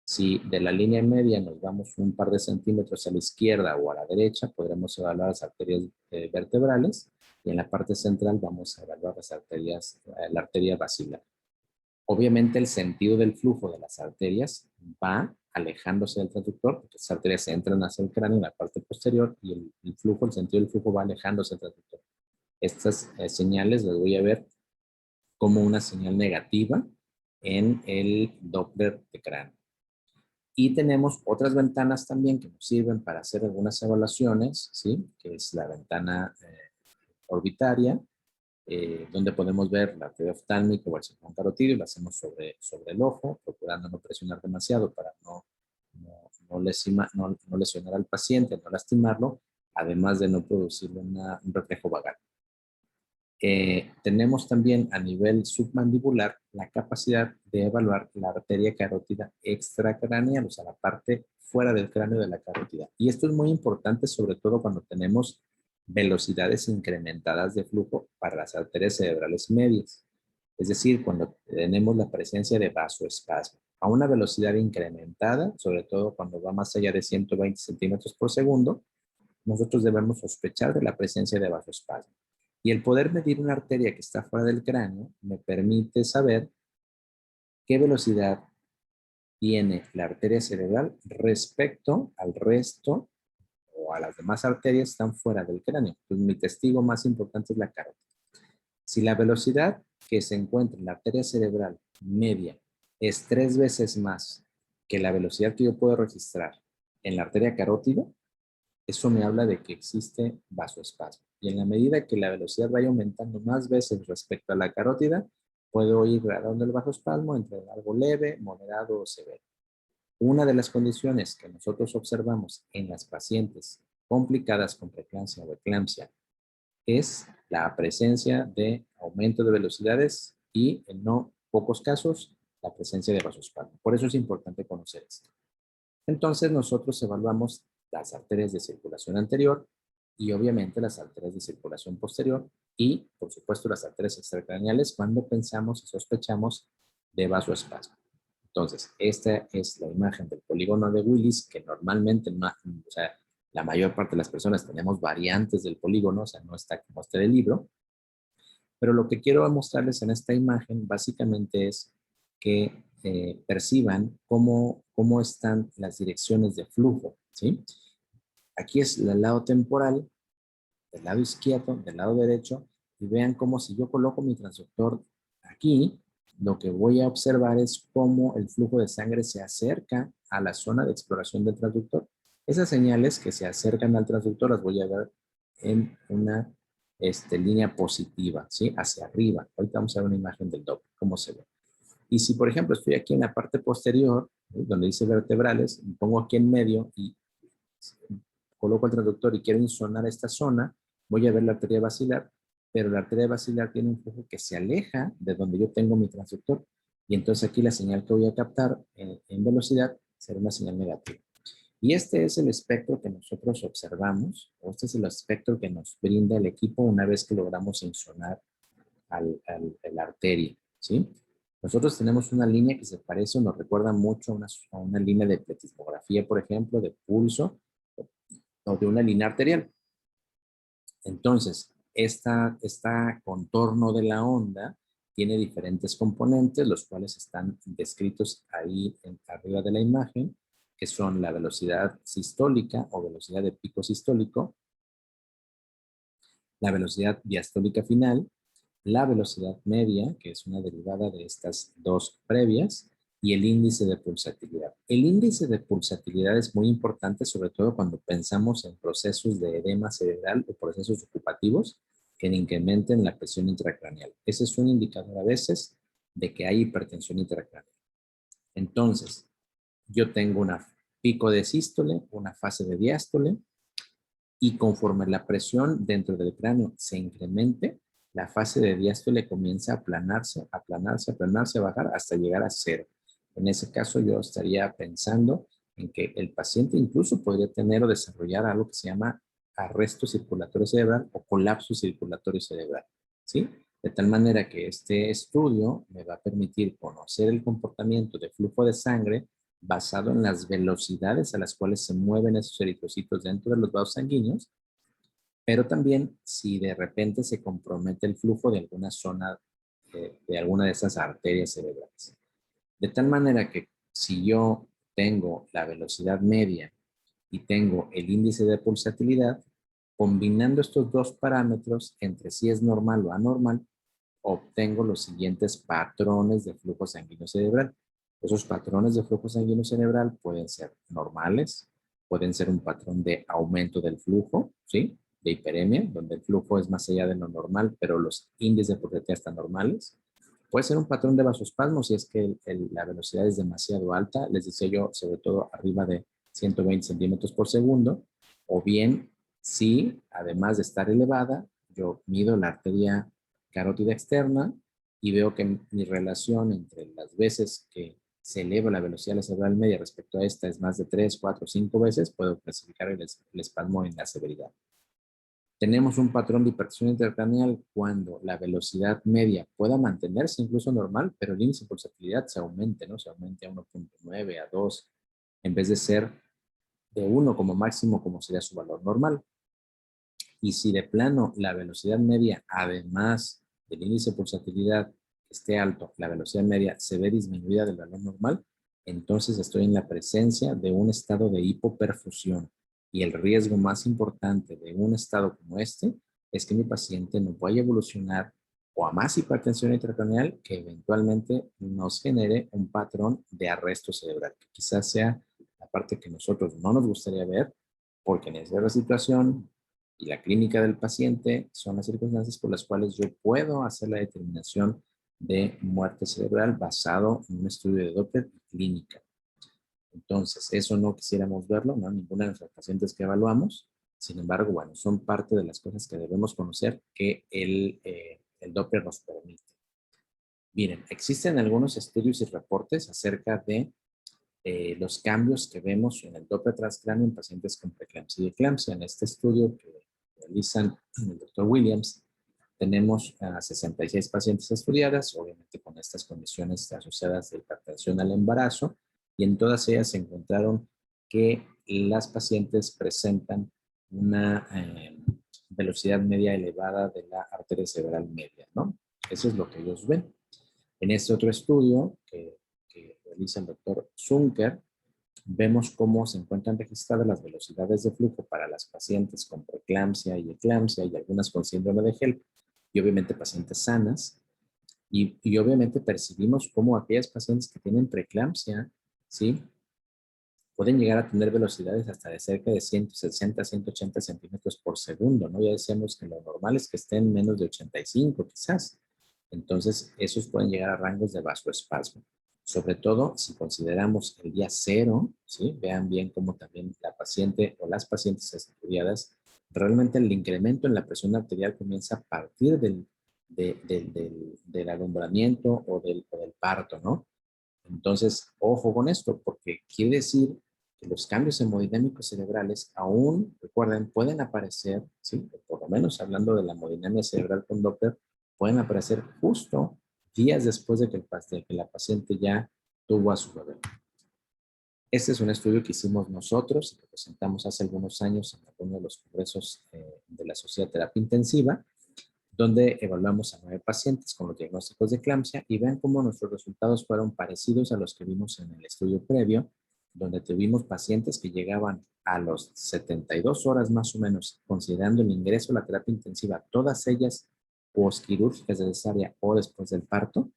Si de la línea media nos vamos un par de centímetros a la izquierda o a la derecha, podremos evaluar las arterias vertebrales y en la parte central vamos a evaluar las arterias, la arteria basilar. Obviamente el sentido del flujo de las arterias va alejándose del transductor, porque las arterias se entran hacia el cráneo en la parte posterior y el sentido del flujo va alejándose del transductor. Estas señales las voy a ver como una señal negativa en el Doppler de cráneo. Y tenemos otras ventanas también que nos sirven para hacer algunas evaluaciones, ¿sí? Que es la ventana orbitaria, donde podemos ver la arteria oftálmica o el cinturón carotídeo, lo hacemos sobre el ojo, procurando no presionar demasiado para no lesionar al paciente, no lastimarlo, además de no producirle un reflejo vagal. Tenemos también a nivel submandibular la capacidad de evaluar la arteria carótida extracraneal, o sea, la parte fuera del cráneo de la carótida. Y esto es muy importante, sobre todo cuando tenemos velocidades incrementadas de flujo para las arterias cerebrales medias. Es decir, cuando tenemos la presencia de vasoespasmo a una velocidad incrementada, sobre todo cuando va más allá de 120 centímetros por segundo, nosotros debemos sospechar de la presencia de vasoespasmo. Y el poder medir una arteria que está fuera del cráneo me permite saber qué velocidad tiene la arteria cerebral respecto al resto o a las demás arterias que están fuera del cráneo. Entonces, mi testigo más importante es la carótida. Si la velocidad que se encuentra en la arteria cerebral media es 3 veces más que la velocidad que yo puedo registrar en la arteria carótida, eso me habla de que existe vasoespasmo. Y en la medida que la velocidad vaya aumentando más veces respecto a la carótida, puedo ir gradando el vasoespasmo entre algo leve, moderado o severo. Una de las condiciones que nosotros observamos en las pacientes complicadas con preeclampsia o eclampsia es la presencia de aumento de velocidades y, en no pocos casos, la presencia de vasoespasmo. Por eso es importante conocer esto. Entonces, nosotros evaluamos las arterias de circulación anterior y obviamente las arterias de circulación posterior y, por supuesto, las arterias extracraneales cuando pensamos y sospechamos de vasoespasmo. Entonces, esta es la imagen del polígono de Willis, que normalmente, o sea, la mayor parte de las personas tenemos variantes del polígono, o sea, no está como este del libro, pero lo que quiero mostrarles en esta imagen básicamente es que perciban cómo están las direcciones de flujo, ¿sí? Aquí es el lado temporal, del lado izquierdo, del lado derecho, y vean cómo si yo coloco mi transductor aquí, lo que voy a observar es cómo el flujo de sangre se acerca a la zona de exploración del transductor. Esas señales que se acercan al transductor las voy a ver en una línea positiva, ¿sí? Hacia arriba. Ahorita vamos a ver una imagen del Doppler, cómo se ve. Y si, por ejemplo, estoy aquí en la parte posterior, donde dice vertebrales, me pongo aquí en medio y coloco el transductor y quiero insonar esta zona, voy a ver la arteria basilar, pero la arteria basilar tiene un flujo que se aleja de donde yo tengo mi transductor. Y entonces aquí la señal que voy a captar en velocidad será una señal negativa. Y este es el espectro que nosotros observamos, o este es el espectro que nos brinda el equipo una vez que logramos insonar la arteria, ¿sí? Nosotros tenemos una línea que se parece o nos recuerda mucho a una línea de pletismografía, por ejemplo, de pulso o de una línea arterial. Entonces, esta contorno de la onda tiene diferentes componentes, los cuales están descritos ahí arriba de la imagen, que son la velocidad sistólica o velocidad de pico sistólico, la velocidad diastólica final, la velocidad media, que es una derivada de estas dos previas, y el índice de pulsatilidad. El índice de pulsatilidad es muy importante, sobre todo cuando pensamos en procesos de edema cerebral o procesos ocupativos que incrementen la presión intracraneal. Ese es un indicador a veces de que hay hipertensión intracraneal. Entonces, yo tengo una pico de sístole, una fase de diástole, y conforme la presión dentro del cráneo se incremente, la fase de diástole comienza a aplanarse, aplanarse, aplanarse, a bajar hasta llegar a cero. En ese caso yo estaría pensando en que el paciente incluso podría tener o desarrollar algo que se llama arresto circulatorio cerebral o colapso circulatorio cerebral, ¿sí? De tal manera que este estudio me va a permitir conocer el comportamiento de flujo de sangre basado en las velocidades a las cuales se mueven esos eritrocitos dentro de los vasos sanguíneos, pero también si de repente se compromete el flujo de alguna zona, de alguna de esas arterias cerebrales. De tal manera que si yo tengo la velocidad media y tengo el índice de pulsatilidad, combinando estos dos parámetros entre si es normal o anormal, obtengo los siguientes patrones de flujo sanguíneo cerebral. Esos patrones de flujo sanguíneo cerebral pueden ser normales, pueden ser un patrón de aumento del flujo, ¿sí? de hiperemia, donde el flujo es más allá de lo normal, pero los índices de pulsatilidad están normales. Puede ser un patrón de vasospasmo si es que la velocidad es demasiado alta, les decía yo, sobre todo arriba de 120 centímetros por segundo, o bien si, además de estar elevada, yo mido la arteria carótida externa y veo que mi relación entre las veces que se eleva la velocidad de la cerebral media respecto a esta es más de 3, 4, 5 veces, puedo clasificar el espasmo en la severidad. Tenemos un patrón de hipertensión intracraneal cuando la velocidad media pueda mantenerse incluso normal, pero el índice de pulsatilidad se aumente, ¿no? Se aumente a 1.9, a 2, en vez de ser de 1 como máximo, como sería su valor normal. Y si de plano la velocidad media, además del índice de pulsatilidad esté alto, la velocidad media se ve disminuida del valor normal, entonces estoy en la presencia de un estado de hipoperfusión. Y el riesgo más importante de un estado como este es que mi paciente no vaya a evolucionar o a más hipertensión intracraneal que eventualmente nos genere un patrón de arresto cerebral, que quizás sea la parte que nosotros no nos gustaría ver, porque en esa situación y la clínica del paciente son las circunstancias por las cuales yo puedo hacer la determinación de muerte cerebral basado en un estudio de Doppler y clínica. Entonces, eso no quisiéramos verlo, ¿no? Ninguna de nuestras pacientes que evaluamos. Sin embargo, bueno, son parte de las cosas que debemos conocer que el Doppler nos permite. Miren, existen algunos estudios y reportes acerca de los cambios que vemos en el Doppler transcráneo en pacientes con preeclampsia y eclampsia. En este estudio que realizan el Dr. Williams, tenemos a 66 pacientes estudiadas, obviamente con estas condiciones asociadas de hipertensión al embarazo, y en todas ellas se encontraron que las pacientes presentan una velocidad media elevada de la arteria cerebral media, ¿no? Eso es lo que ellos ven. En este otro estudio que realiza el doctor Zunker, vemos cómo se encuentran registradas las velocidades de flujo para las pacientes con preeclampsia y eclampsia y algunas con síndrome de HELP, y obviamente pacientes sanas. Y obviamente percibimos cómo aquellas pacientes que tienen preeclampsia, ¿sí? Pueden llegar a tener velocidades hasta de cerca de 160, 180 centímetros por segundo, ¿no? Ya decíamos que lo normal es que estén menos de 85 quizás. Entonces, esos pueden llegar a rangos de vasoespasmo. Sobre todo si consideramos el día cero, ¿sí? Vean bien cómo también la paciente o las pacientes estudiadas, realmente el incremento en la presión arterial comienza a partir del alumbramiento o del parto, ¿no? Entonces, ojo con esto, porque quiere decir que los cambios hemodinámicos cerebrales aún, recuerden, pueden aparecer, ¿sí? Por lo menos hablando de la hemodinamia cerebral con Doppler, pueden aparecer justo días después de que la paciente ya tuvo a su bebé. Este es un estudio que hicimos nosotros y que presentamos hace algunos años en algunos de los congresos de la Sociedad de Terapia Intensiva, donde evaluamos a 9 pacientes con los diagnósticos de eclampsia y vean cómo nuestros resultados fueron parecidos a los que vimos en el estudio previo, donde tuvimos pacientes que llegaban a los 72 horas más o menos, considerando el ingreso a la terapia intensiva, todas ellas posquirúrgicas de cesárea o después del parto.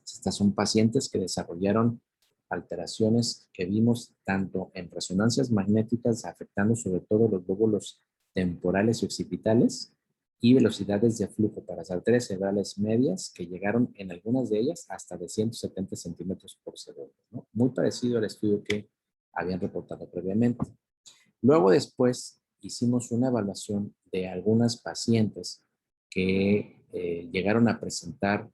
Estas son pacientes que desarrollaron alteraciones que vimos tanto en resonancias magnéticas afectando sobre todo los lóbulos temporales y occipitales, y velocidades de flujo para las arterias cerebrales medias que llegaron en algunas de ellas hasta de 170 centímetros por segundo, ¿no? Muy parecido al estudio que habían reportado previamente. Luego después hicimos una evaluación de algunas pacientes que llegaron a presentar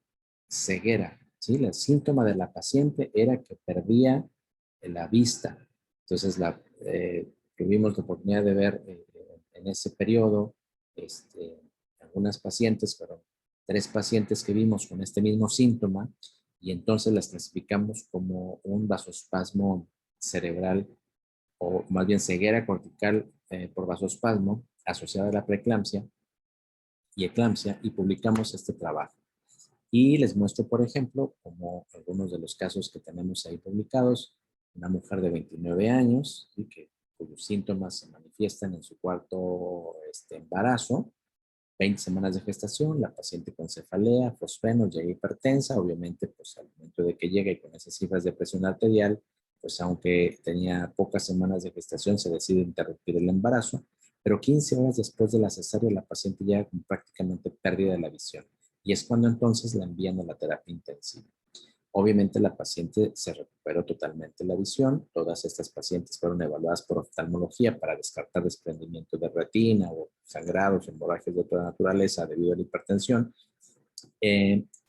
ceguera, ¿sí? El síntoma de la paciente era que perdía la vista. Entonces, tuvimos la oportunidad de ver en ese periodo algunas pacientes, pero 3 pacientes que vimos con este mismo síntoma, y entonces las clasificamos como un vasospasmo cerebral o más bien ceguera cortical por vasospasmo asociada a la preeclampsia y eclampsia, y publicamos este trabajo. Y les muestro, por ejemplo, como algunos de los casos que tenemos ahí publicados, una mujer de 29 años, ¿sí? Cuyos síntomas se manifiestan en su cuarto embarazo, 20 semanas de gestación, la paciente con cefalea, fosfeno, llega hipertensa, obviamente pues al momento de que llega y con esas cifras de presión arterial, pues aunque tenía pocas semanas de gestación se decide interrumpir el embarazo, pero 15 horas después de la cesárea la paciente llega con prácticamente pérdida de la visión y es cuando entonces la envían a la terapia intensiva. Obviamente la paciente se recuperó totalmente la visión. Todas estas pacientes fueron evaluadas por oftalmología para descartar desprendimiento de retina o sangrados, hemorragias de otra naturaleza debido a la hipertensión.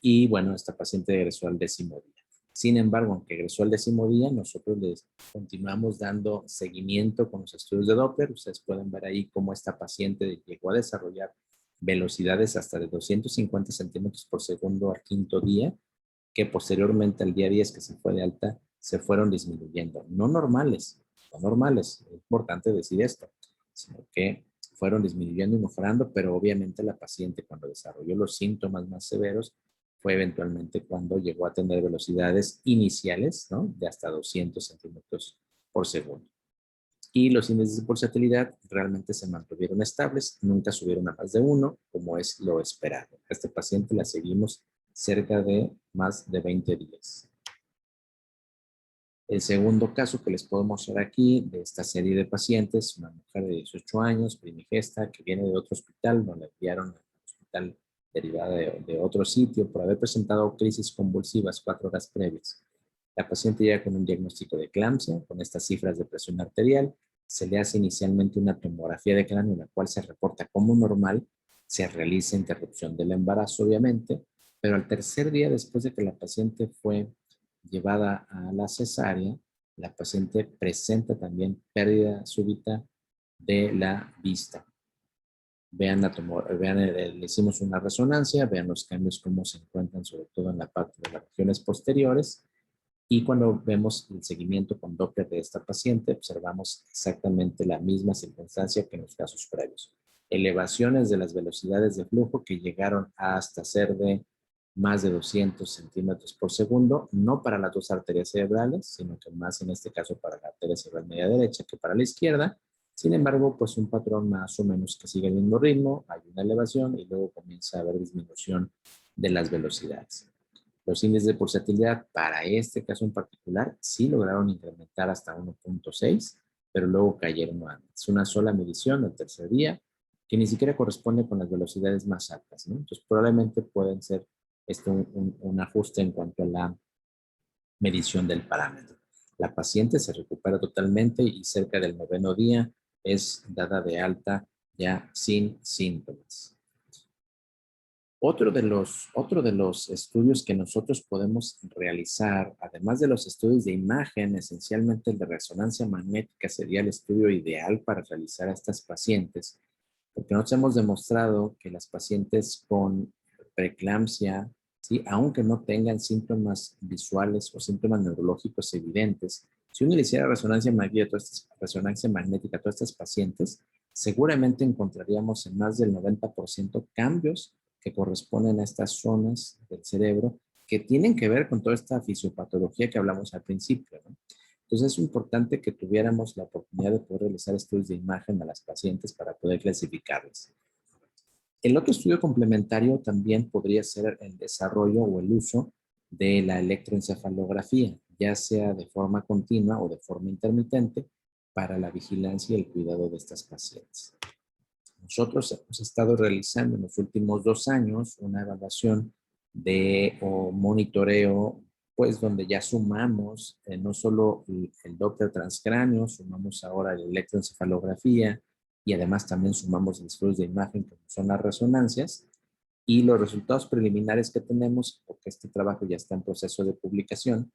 Y bueno, esta paciente egresó al 10º día. Sin embargo, aunque egresó al 10º día, nosotros les continuamos dando seguimiento con los estudios de Doppler. Ustedes pueden ver ahí cómo esta paciente llegó a desarrollar velocidades hasta de 250 centímetros por segundo al 5º día, que posteriormente al día 10 que se fue de alta, se fueron disminuyendo. No normales, no normales, es importante decir esto, sino que fueron disminuyendo y mejorando, pero obviamente la paciente cuando desarrolló los síntomas más severos fue eventualmente cuando llegó a tener velocidades iniciales, ¿no?, de hasta 200 centímetros por segundo. Y los índices de pulsatilidad realmente se mantuvieron estables, nunca subieron a más de 1, como es lo esperado. A este paciente la seguimos cerca de más de 20 días. El segundo caso que les puedo mostrar aquí de esta serie de pacientes, una mujer de 18 años, primigesta, que viene de otro hospital, donde enviaron al hospital derivada de otro sitio por haber presentado crisis convulsivas 4 horas previas. La paciente llega con un diagnóstico de eclampsia, con estas cifras de presión arterial. Se le hace inicialmente una tomografía de cráneo, la cual se reporta como normal. Se realiza interrupción del embarazo, obviamente, pero al tercer día después de que la paciente fue llevada a la cesárea, la paciente presenta también pérdida súbita de la vista. Vean, le hicimos una resonancia, vean los cambios cómo se encuentran, sobre todo en la parte de las regiones posteriores. Y cuando vemos el seguimiento con Doppler de esta paciente, observamos exactamente la misma circunstancia que en los casos previos. Elevaciones de las velocidades de flujo que llegaron hasta ser de más de 200 centímetros por segundo, no para las dos arterias cerebrales, sino que más en este caso para la arteria cerebral media derecha que para la izquierda. Sin embargo, pues un patrón más o menos que sigue el mismo ritmo, hay una elevación y luego comienza a haber disminución de las velocidades. Los índices de pulsatilidad para este caso en particular sí lograron incrementar hasta 1.6, pero luego cayeron nuevamente. Es una sola medición del tercer día que ni siquiera corresponde con las velocidades más altas, ¿no? Entonces probablemente pueden ser un ajuste en cuanto a la medición del parámetro. La paciente se recupera totalmente y cerca del 9º día es dada de alta ya sin síntomas. Otro de los estudios que nosotros podemos realizar, además de los estudios de imagen, esencialmente el de resonancia magnética sería el estudio ideal para realizar a estas pacientes, porque nosotros hemos demostrado que las pacientes con preeclampsia, ¿sí?, aunque no tengan síntomas visuales o síntomas neurológicos evidentes, si uno le hiciera resonancia magnética a todas estas pacientes, seguramente encontraríamos en más del 90% cambios que corresponden a estas zonas del cerebro que tienen que ver con toda esta fisiopatología que hablamos al principio, ¿no? Entonces es importante que tuviéramos la oportunidad de poder realizar estudios de imagen a las pacientes para poder clasificarlas. El otro estudio complementario también podría ser el desarrollo o el uso de la electroencefalografía, ya sea de forma continua o de forma intermitente, para la vigilancia y el cuidado de estas pacientes. Nosotros hemos estado realizando en los últimos 2 años una evaluación o monitoreo, pues donde ya sumamos no solo el Doppler transcráneo, sumamos ahora la electroencefalografía y además también sumamos los estudios de imagen que son las resonancias y los resultados preliminares que tenemos, porque este trabajo ya está en proceso de publicación,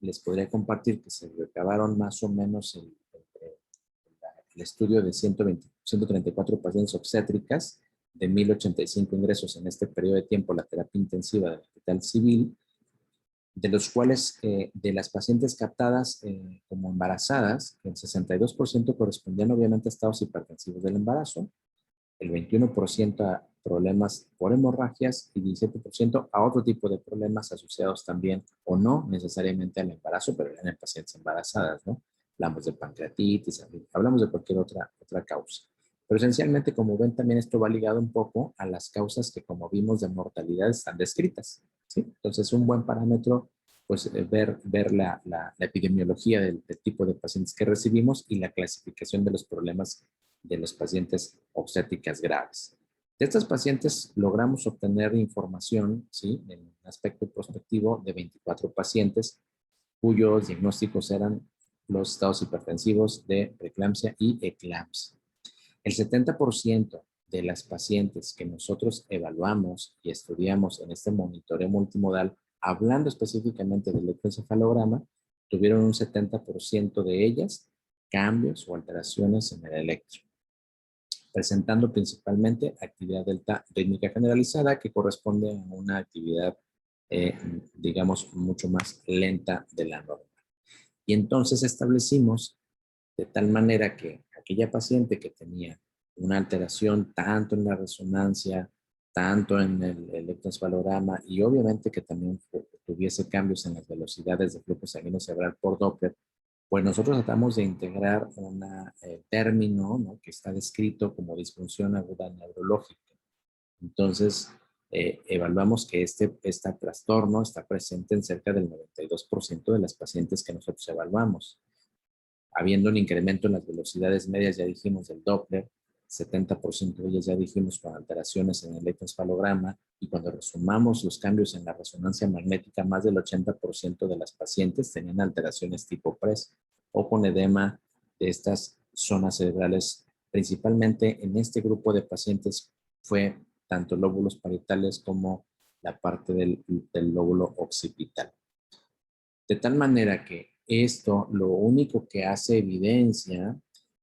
les podría compartir que se recabaron más o menos el estudio de 134 pacientes obstétricas de 1,085 ingresos en este periodo de tiempo, la terapia intensiva del Hospital Civil, de los cuales de las pacientes captadas como embarazadas, el 62% correspondían obviamente a estados hipertensivos del embarazo, el 21% a problemas por hemorragias y 17% a otro tipo de problemas asociados también o no necesariamente al embarazo, pero eran en pacientes embarazadas, ¿no? Hablamos de pancreatitis, hablamos de cualquier otra causa. Pero esencialmente, como ven, también esto va ligado un poco a las causas que, como vimos, de mortalidad están descritas, ¿sí? Entonces, un buen parámetro, pues, ver la epidemiología del tipo de pacientes que recibimos y la clasificación de los problemas de los pacientes obstétricas graves. De estas pacientes logramos obtener información, ¿sí?, en aspecto prospectivo de 24 pacientes cuyos diagnósticos eran los estados hipertensivos de preeclampsia y eclampsia. El 70% de las pacientes que nosotros evaluamos y estudiamos en este monitoreo multimodal, hablando específicamente del electroencefalograma, tuvieron un 70% de ellas cambios o alteraciones en el electro, presentando principalmente actividad delta rítmica generalizada que corresponde a una actividad, digamos, mucho más lenta de la normal. Y entonces establecimos de tal manera que aquella paciente que tenía una alteración tanto en la resonancia, tanto en el electroencefalograma y obviamente que también tuviese cambios en las velocidades de flujo sanguíneo cerebral por Doppler, pues nosotros tratamos de integrar un término, ¿no?, que está descrito como disfunción aguda neurológica. Entonces, evaluamos que este trastorno está presente en cerca del 92% de las pacientes que nosotros evaluamos. Habiendo un incremento en las velocidades medias, ya dijimos, del Doppler, 70% de ellas ya dijimos con alteraciones en el electroencefalograma, y cuando resumamos los cambios en la resonancia magnética, más del 80% de las pacientes tenían alteraciones tipo PRES o con edema de estas zonas cerebrales. Principalmente en este grupo de pacientes fue tanto lóbulos parietales como la parte del lóbulo occipital. De tal manera que esto lo único que hace evidencia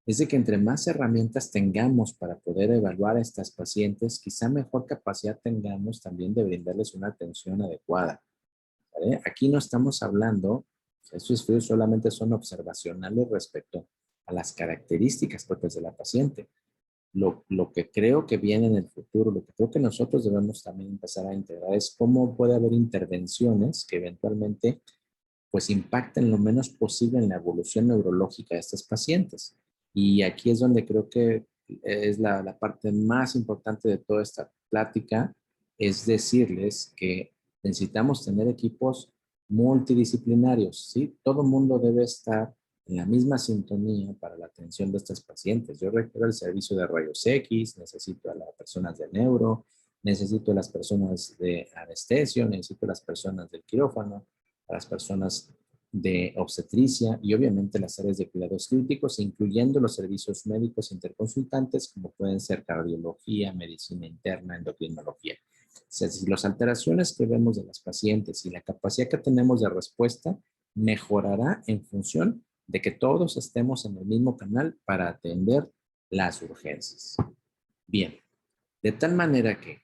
es de que entre más herramientas tengamos para poder evaluar a estas pacientes, quizá mejor capacidad tengamos también de brindarles una atención adecuada, ¿vale? Aquí no estamos hablando, estos estudios solamente son observacionales respecto a las características propias de la paciente. Lo que creo que viene en el futuro, lo que creo que nosotros debemos también empezar a integrar es cómo puede haber intervenciones que eventualmente pues impacten lo menos posible en la evolución neurológica de estas pacientes. Y aquí es donde creo que es la parte más importante de toda esta plática, es decirles que necesitamos tener equipos multidisciplinarios, ¿sí? Todo mundo debe estar en la misma sintonía para la atención de estas pacientes. Yo requiero el servicio de rayos X, necesito a las personas de neuro, necesito a las personas de anestesio, necesito a las personas del quirófano, a las personas de obstetricia y obviamente las áreas de cuidados críticos, incluyendo los servicios médicos interconsultantes como pueden ser cardiología, medicina interna, endocrinología. O sea, si las alteraciones que vemos de las pacientes y la capacidad que tenemos de respuesta mejorará en función de que todos estemos en el mismo canal para atender las urgencias. Bien, de tal manera que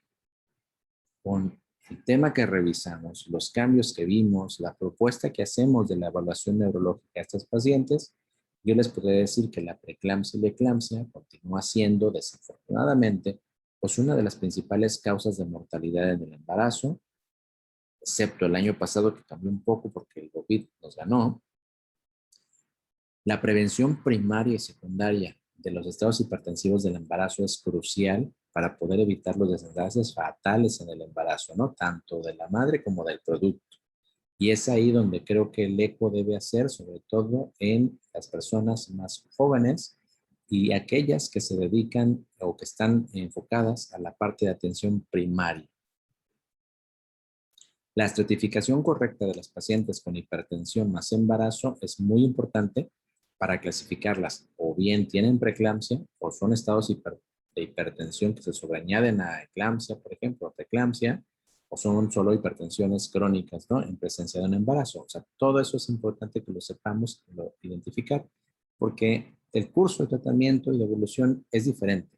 con el tema que revisamos, los cambios que vimos, la propuesta que hacemos de la evaluación neurológica a estos pacientes, yo les podría decir que la preeclampsia y la eclampsia continúa siendo, desafortunadamente, pues una de las principales causas de mortalidad en el embarazo, excepto el año pasado que cambió un poco porque el COVID nos ganó. La prevención primaria y secundaria de los estados hipertensivos del embarazo es crucial para poder evitar los desenlaces fatales en el embarazo, ¿no? Tanto de la madre como del producto. Y es ahí donde creo que el eco debe hacer, sobre todo en las personas más jóvenes y aquellas que se dedican o que están enfocadas a la parte de atención primaria. La estratificación correcta de las pacientes con hipertensión más embarazo es muy importante para clasificarlas. O bien tienen preeclampsia o son estados de hipertensión que se sobreañaden a eclampsia, por ejemplo, preeclampsia, o son solo hipertensiones crónicas, ¿no?, en presencia de un embarazo. O sea, todo eso es importante que lo sepamos, lo identificar, porque el curso de tratamiento y de evolución es diferente.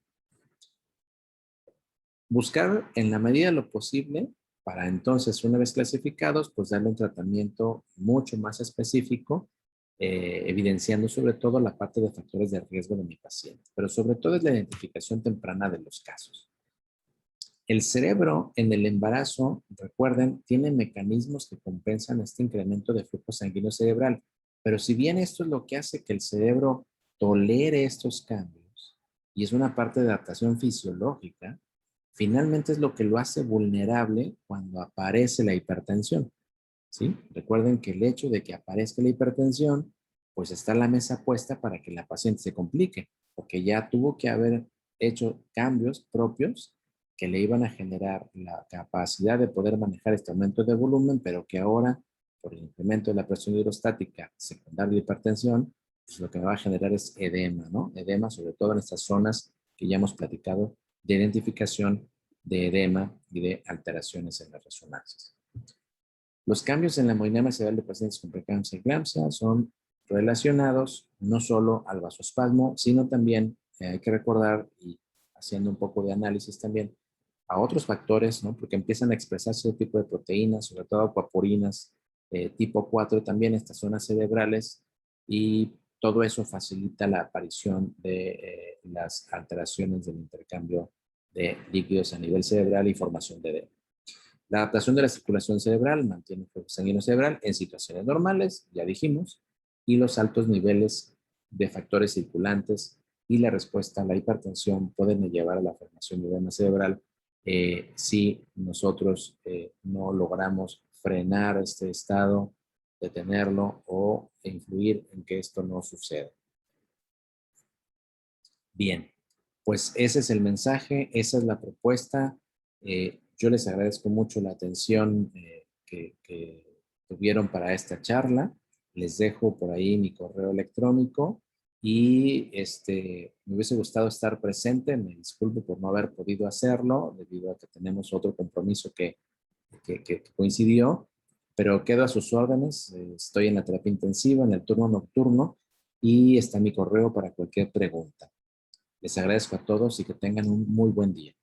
Buscar en la medida de lo posible para entonces, una vez clasificados, pues darle un tratamiento mucho más específico, evidenciando sobre todo la parte de factores de riesgo de mi paciente, pero sobre todo es la identificación temprana de los casos. El cerebro en el embarazo, recuerden, tiene mecanismos que compensan este incremento de flujo sanguíneo cerebral, pero si bien esto es lo que hace que el cerebro tolere estos cambios, y es una parte de adaptación fisiológica, finalmente es lo que lo hace vulnerable cuando aparece la hipertensión, ¿sí? Recuerden que el hecho de que aparezca la hipertensión pues está la mesa puesta para que la paciente se complique, porque ya tuvo que haber hecho cambios propios que le iban a generar la capacidad de poder manejar este aumento de volumen, pero que ahora, por el incremento de la presión hidrostática secundaria de hipertensión, pues lo que me va a generar es edema, ¿no? Edema, sobre todo en estas zonas que ya hemos platicado de identificación de edema y de alteraciones en las resonancias. Los cambios en la hemodinamia cerebral de pacientes con preeclampsia y eclampsia son relacionados no solo al vasoespasmo, sino también, hay que recordar, y haciendo un poco de análisis también, a otros factores, ¿no? Porque empiezan a expresarse otro tipo de proteínas, sobre todo acuaporinas, tipo 4 también, estas zonas cerebrales, y todo eso facilita la aparición de las alteraciones del intercambio de líquidos a nivel cerebral y formación de edema. La adaptación de la circulación cerebral mantiene el flujo sanguíneo cerebral en situaciones normales, ya dijimos, y los altos niveles de factores circulantes y la respuesta a la hipertensión pueden llevar a la formación de edema cerebral si nosotros no logramos frenar este estado, detenerlo o influir en que esto no suceda. Bien, pues ese es el mensaje, esa es la propuesta. Yo les agradezco mucho la atención que tuvieron para esta charla. Les dejo por ahí mi correo electrónico y me hubiese gustado estar presente. Me disculpo por no haber podido hacerlo debido a que tenemos otro compromiso que coincidió, pero quedo a sus órdenes. Estoy en la terapia intensiva, en el turno nocturno y está mi correo para cualquier pregunta. Les agradezco a todos y que tengan un muy buen día.